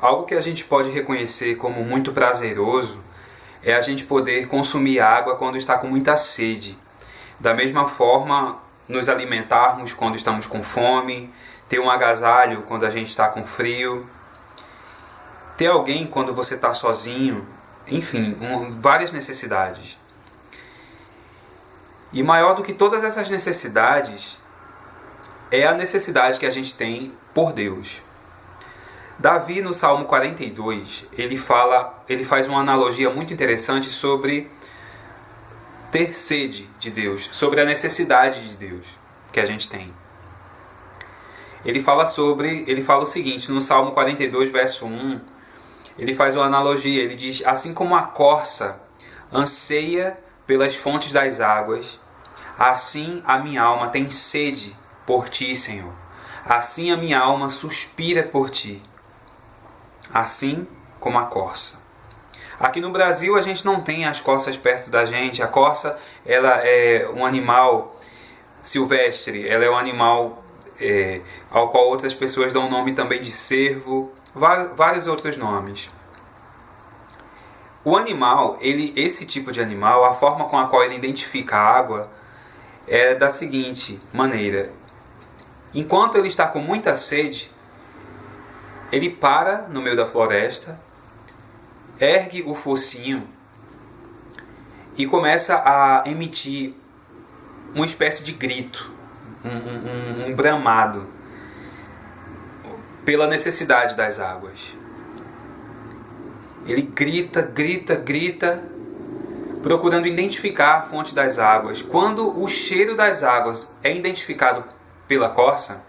Algo que a gente pode reconhecer como muito prazeroso é a gente poder consumir água quando está com muita sede. Da mesma forma, nos alimentarmos quando estamos com fome, ter um agasalho quando a gente está com frio, ter alguém quando você está sozinho, enfim, várias necessidades. E maior do que todas essas necessidades é a necessidade que a gente tem por Deus. Davi, no Salmo 42, ele faz uma analogia muito interessante sobre ter sede de Deus, sobre a necessidade de Deus que a gente tem. Ele fala o seguinte, no Salmo 42, verso 1, ele faz uma analogia, ele diz: assim como a corça anseia pelas fontes das águas, assim a minha alma tem sede por ti, Senhor. Assim a minha alma suspira por ti. Assim como a corça. Aqui no Brasil a gente não tem as corças perto da gente. A corça, ela é um animal silvestre, ela é um animal ao qual outras pessoas dão o nome também de cervo, vários outros nomes. O animal, esse tipo de animal, a forma com a qual ele identifica a água é da seguinte maneira: enquanto ele está com muita sede, ele para no meio da floresta, ergue o focinho e começa a emitir uma espécie de grito, um bramado, pela necessidade das águas. Ele grita, procurando identificar a fonte das águas. Quando o cheiro das águas é identificado pela corça,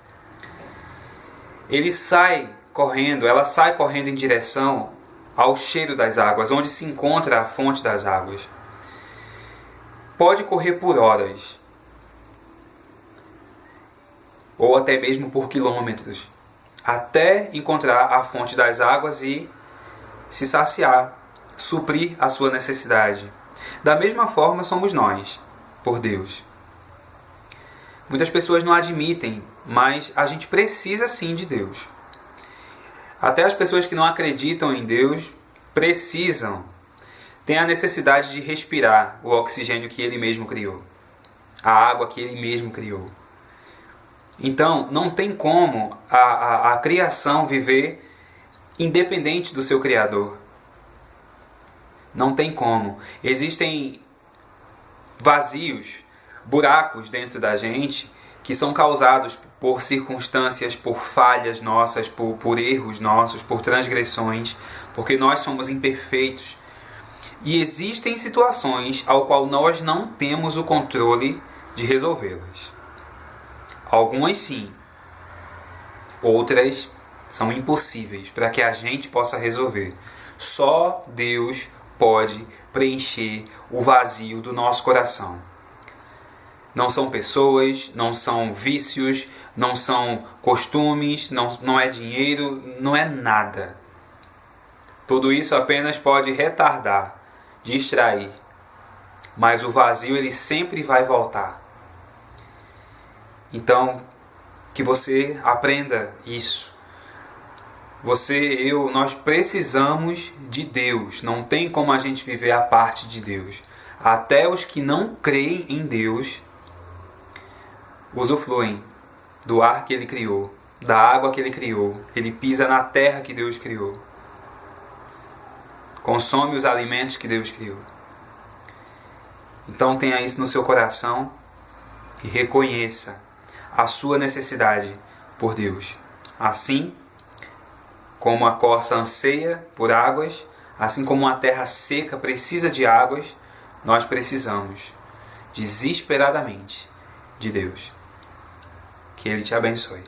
ela sai correndo em direção ao cheiro das águas, onde se encontra a fonte das águas. Pode correr por horas, ou até mesmo por quilômetros, até encontrar a fonte das águas e se saciar, suprir a sua necessidade. Da mesma forma somos nós, por Deus. Muitas pessoas não admitem, mas a gente precisa sim de Deus. Até as pessoas que não acreditam em Deus têm a necessidade de respirar o oxigênio que Ele mesmo criou, a água que Ele mesmo criou. Então, não tem como a criação viver independente do seu Criador. Não tem como. Existem vazios, buracos dentro da gente que são causados por circunstâncias, por falhas nossas, por erros nossos, por transgressões, porque nós somos imperfeitos. E existem situações ao qual nós não temos o controle de resolvê-las. Algumas sim, outras são impossíveis para que a gente possa resolver. Só Deus pode preencher o vazio do nosso coração. Não são pessoas, não são vícios, não são costumes, não é dinheiro, não é nada. Tudo isso apenas pode retardar, distrair. Mas o vazio ele sempre vai voltar. Então, que você aprenda isso. Você, eu, nós precisamos de Deus. Não tem como a gente viver à parte de Deus. Até os que não creem em Deus usufruem do ar que Ele criou, da água que Ele criou. Ele pisa na terra que Deus criou. Consome os alimentos que Deus criou. Então tenha isso no seu coração e reconheça a sua necessidade por Deus. Assim como a corça anseia por águas, assim como uma terra seca precisa de águas, nós precisamos desesperadamente de Deus. Que Ele te abençoe.